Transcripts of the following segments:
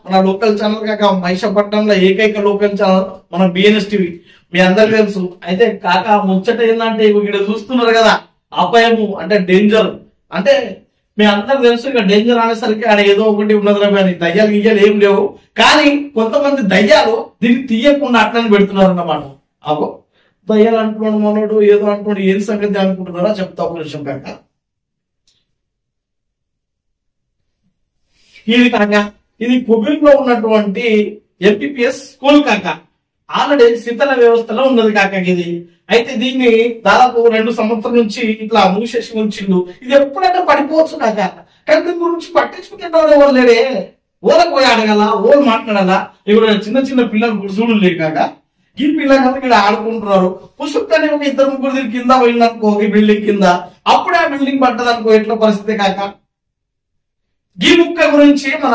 మన local channel కాక మహిషపట్నంలో ఏకైక లోకల్ ఛానల్ మన బిఎన్ఎస్ టీవీ. మీ అందరికి తెలుసు. అయితే కాక ముచ్చట ఏంటంటే ఇక్కడ చూస్తున్నారు కదా, అపాయము అంటే డేంజర్. అంటే మీ అందరికి తెలుసు ఇక డేంజర్ అనేసరికి ఆడ ఏదో ఒకటి ఉన్నది అని, దయ్యాలు గియ్యాలు ఏం లేవు. కానీ కొంతమంది దయ్యాలు దీన్ని తీయకుండా అట్లని పెడుతున్నారు అన్నమాట. అగో దయ్యాలు అంటున్నాడు మనోడు, ఏదో అంటున్నాడు, ఏం సంగతి అనుకుంటున్నారా చెప్తా ఒక నిమిషం కాక. ఇది కాక ఇది కుబీర్లో ఉన్నటువంటి ఎంపీపీఎస్ స్కూల్ కాక. ఆల్రెడీ శీతల వ్యవస్థలో ఉన్నది కాక ఇది. అయితే దీన్ని దాదాపు 2 సంవత్సరాల నుంచి ఇట్లా మూసేసి ఉంచిండు. ఇది ఎప్పుడైనా పడిపోవచ్చు కాక. కానీ దీని గురించి పట్టించుకుంటే ఎవరు లేడే. ఓలకు పోయి అడగాల, ఓలు మాట్లాడాలా. ఇప్పుడు చిన్న చిన్న పిల్లలు గుడుసుడు లేక కాక ఈ పిల్లలు ఇక్కడ ఆడుకుంటున్నారు. పుసుక్కని ఒక 2-3 కింద పోయిందనుకో ఈ బిల్డింగ్ కింద, అప్పుడే ఆ బిల్డింగ్ పడ్డదనుకో ఎట్లా పరిస్థితి కాక. ఈ ముక్క గురించి మన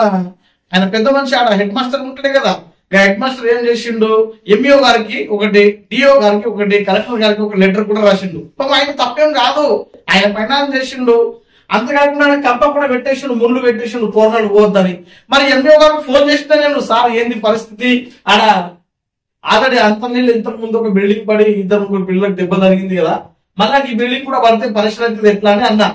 ఆయన పెద్ద మనిషి ఆడ హెడ్ మాస్టర్ ఉంటాడే కదా, హెడ్ మాస్టర్ ఏం చేసిండు, ఎంఈఓ గారికి ఒకటి, డిఓ గారికి ఒకటి, కలెక్టర్ గారికి ఒక లెటర్ కూడా రాసిండు. ఆయన తప్పేం కాదు, ఆయన పైన చేసిండు. అంతకాకుండా కంప కూడా పెట్టేసిండు, ముళ్ళు పెట్టేసిండు, పోరాడు పోద్దని. మరి ఎంఈఓ గారికి ఫోన్ చేసినా నేను, సార్ ఏంది పరిస్థితి ఆడ ఆల్రెడీ అంత నీళ్ళు ఇంతకు ముందు ఒక బిల్డింగ్ పడి 2-3 పిల్లలకు దెబ్బ జరిగింది కదా, మళ్ళీ ఈ బిల్డింగ్ కూడా పడితే పరిస్థితి ఎట్లా అని అన్నా.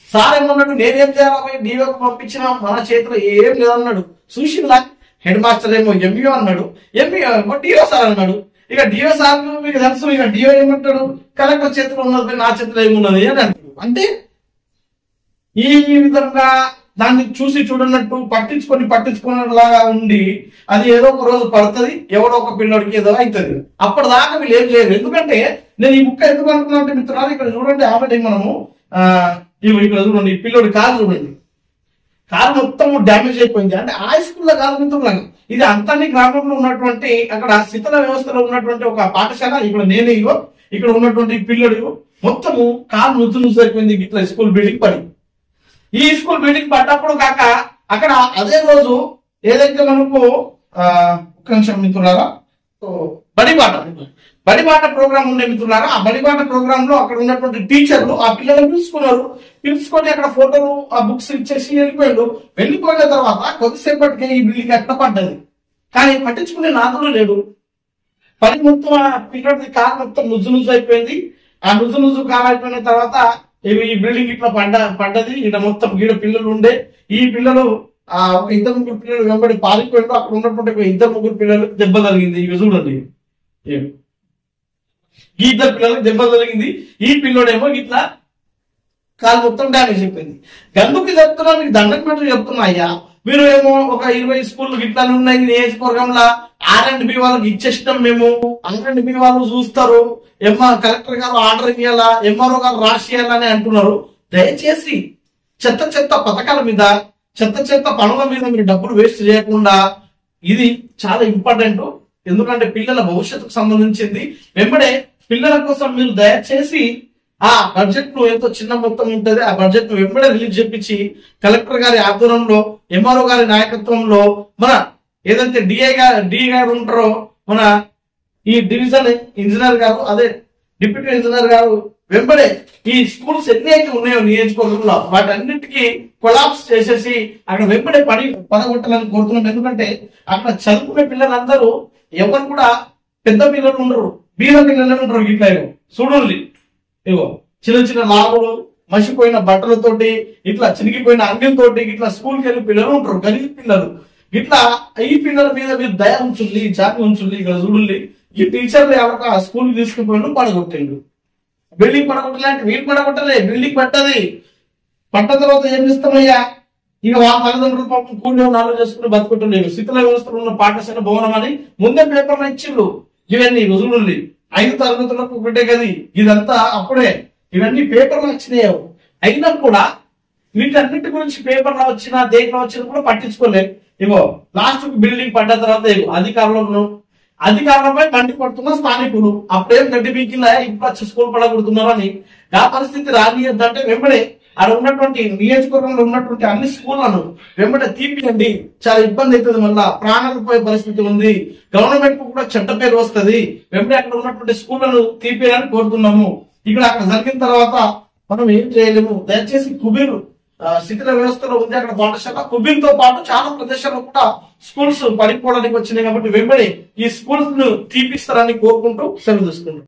సార్ ఏమన్నాడు, నేనేం చేయాలి, డిఓకి పంపించిన మన చేతిలో ఏం లేదన్నాడు. చూసిందా హెడ్ మాస్టర్ ఏమో ఎంఈఓ అన్నాడు, ఎంఈఓ ఏమో డిఓ సార్ అన్నాడు. ఇక డిఓ సార్ మీకు తెలుసు, ఇక డిఓ ఏమంటాడు, కలెక్టర్ చేతిలో ఉన్నది నా చేతిలో ఏమున్నది అని అంటాడు. అంటే ఈ విధంగా దాన్ని చూసి చూడనట్టు పట్టించుకునేలాగా ఉండి అది ఏదో ఒక రోజు పడుతుంది, ఎవడో ఒక పిల్లడికి ఏదో అవుతుంది. అప్పటిదాకా వీళ్ళు ఏం చేయరు. ఎందుకంటే నేను ఈ బుక్ ఎందుకు అంటున్నా అంటే మిత్రులు, ఇక్కడ చూడండి ఆల్రెడీ మనము ఇక్కడ చూడండి, ఈ పిల్లోడి కారు చూడండి, కారు మొత్తం డ్యామేజ్ అయిపోయింది. అంటే ఆ స్కూల్లో కాదు మిత్రులు, ఇది అంతని గ్రామంలో ఉన్నటువంటి అక్కడ శీతల వ్యవస్థలో ఉన్నటువంటి ఒక పాఠశాల. ఇక్కడ నేనే ఇక్కడ ఉన్నటువంటి పిల్లడు మొత్తము కారు నుజ్జు అయిపోయింది ఇట్లా స్కూల్ బిల్డింగ్ పడి. ఈ స్కూల్ బిల్డింగ్ పడ్డప్పుడు కాక అక్కడ అదే రోజు ఏదైతే మనకు ఒక్క నిమిషం మిత్రులారా, బడిబాట ప్రోగ్రామ్ ఉండే మిత్రులారా, ఆ బడిబాట ప్రోగ్రామ్ లో అక్కడ ఉన్నటువంటి టీచర్లు ఆ పిల్లలను పిలుచుకొని అక్కడ ఫోటోలు ఆ బుక్స్ ఇచ్చేసి వెళ్ళిపోయిన తర్వాత కొద్దిసేపటికి ఈ బిల్డింగ్ ఎక్కడ పడ్డది. కానీ పట్టించుకునే నాదులు లేడు. పని మొత్తం ఆ పిల్లడి కారు మొత్తం నుజ్జు అయిపోయింది. ఆ నుజ్జు కారు అయిపోయిన తర్వాత ఈ బిల్డింగ్ ఇట్లా పడ్డది. ఇక్కడ మొత్తం గీడ పిల్లలు ఉండే, ఈ పిల్లలు ఒక 2-3 పిల్లలు వెంబడి పారిపోయిండు. అక్కడ ఉన్నటువంటి 2-3 పిల్లలకు దెబ్బ జరిగింది. ఇక చూడండి, ఈ 2 పిల్లలకు దెబ్బ జరిగింది. ఈ పిల్లడేమో ఇట్లా కాలు మొత్తం డ్యామేజ్ అయిపోయింది. గందుకు చెప్తున్నా, మీకు దండం పెట్టి చెప్తున్నా అయ్యా, మీరు ఏమో ఒక 20 స్కూళ్ళు ఇట్లా ఉన్నాయి నియోజకవర్గంలో, R&B వాళ్ళకి ఇచ్చేసినాం మేము, R&B వాళ్ళు చూస్తారు, కలెక్టర్ గారు ఆర్డర్ ఇవ్వాలా, ఎంఆర్ఓ గారు రాసియాలని అంటున్నారు. దయచేసి చెత్త పథకాల మీద, చెత్త పనుల మీద మీరు డబ్బులు వేస్ట్ చేయకుండా, ఇది చాలా ఇంపార్టెంట్. ఎందుకంటే పిల్లల భవిష్యత్తుకు సంబంధించింది. వెంబడే పిల్లల కోసం మీరు దయచేసి ఆ బడ్జెట్ ను ఎంతో చిన్న మొత్తం ఉంటది, ఆ బడ్జెట్ ను వెంబడే రిలీజ్ చేపించి కలెక్టర్ గారి ఆధ్వర్యంలో, ఎంఆర్ఓ గారి నాయకత్వంలో, మన ఏదైతే డిఐ గారు ఉంటారో, మన ఈ డివిజన్ ఇంజనీర్ గారు, అదే డిప్యూటీ ఇంజనీర్ గారు వెంబడే ఈ స్కూల్స్ ఎన్ని అయితే ఉన్నాయో నియోజకవర్గంలో వాటన్నిటికీ కొలాప్స్ చేసేసి అక్కడ వెంబడే పడగొట్టాలని కోరుతున్నాం. ఎందుకంటే అక్కడ చదువుకునే పిల్లలందరూ ఎవరు కూడా పెద్ద పిల్లలు ఉండరు, బీద పిల్లలు ఉంటారు. ఇట్లా చూడండి, చిన్న లాగులు, మసిపోయిన బట్టలతోటి, ఇట్లా చినిగిపోయిన అంగిలతోటి ఇట్లా స్కూల్కి వెళ్ళి పిల్లలు ఉంటారు, గరీబ్ పిల్లలు. ఇట్లా ఈ పిల్లల మీద మీరు దయ ఉంచుంది, జాతి ఉంచుంది. ఇక్కడ చూడండి, ఈ టీచర్లు ఎవరికి ఆ స్కూల్ తీసుకుపోయిండు, పడగొట్టిండు. బిల్డింగ్ పడగొట్టలేంటే వీళ్ళు పడగొట్టలే, బిల్డింగ్ పట్టది. పట్ట తర్వాత ఏం చేస్తామయ్యా, ఇక వాళ్ళ తల్లిదండ్రులు పాపం కూలి నాలుగు చేసుకుని బతుకుంటలేరు. శీతల వ్యవస్థలో ఉన్న పాఠశాల భవనం అని ముందే పేపర్లు ఇచ్చిండు. ఇవన్నీ రుజువులు 5 తరగతులకు ఒకటే గది, ఇదంతా అప్పుడే ఇవన్నీ పేపర్లు వచ్చినాయి. అయినా కూడా వీటన్నిటి గురించి పేపర్లో వచ్చినా దేంట్లో వచ్చినా కూడా పట్టించుకోలేదు. లాస్ట్ బిల్డింగ్ పడ్డ తర్వాత అధికారులపై బండి పడుతున్న స్థానికులు అప్పుడేం గడ్డి బీకిలా ఇప్పుడు వచ్చి స్కూల్ పడగొడుతున్నారు అని. ఆ పరిస్థితి రానియద్దంటే వెంబడే అక్కడ ఉన్నటువంటి నియోజకవర్గంలో ఉన్నటువంటి అన్ని స్కూళ్లను వెంబడే తీపియండి. చాలా ఇబ్బంది అవుతుంది, మళ్ళా ప్రాణాలు పోయే పరిస్థితి ఉంది. గవర్నమెంట్ కు కూడా చెడ్డ పేరు వస్తుంది. వెంబడే అక్కడ ఉన్నటువంటి స్కూళ్లను తీపియాలని కోరుతున్నాము. అక్కడ జరిగిన తర్వాత మనం ఏం చేయలేము. దయచేసి శిథిల వ్యవస్థలో ఉంది అక్కడ పాఠశాల. కుబిన్ తో పాటు చాలా ప్రదేశాల్లో కూడా స్కూల్స్ పడిపోవడానికి వచ్చినాయి. కాబట్టి వెంబడి ఈ స్కూల్స్ ను తీపిస్తారని కోరుకుంటూ సెలవు తీసుకుంటాం.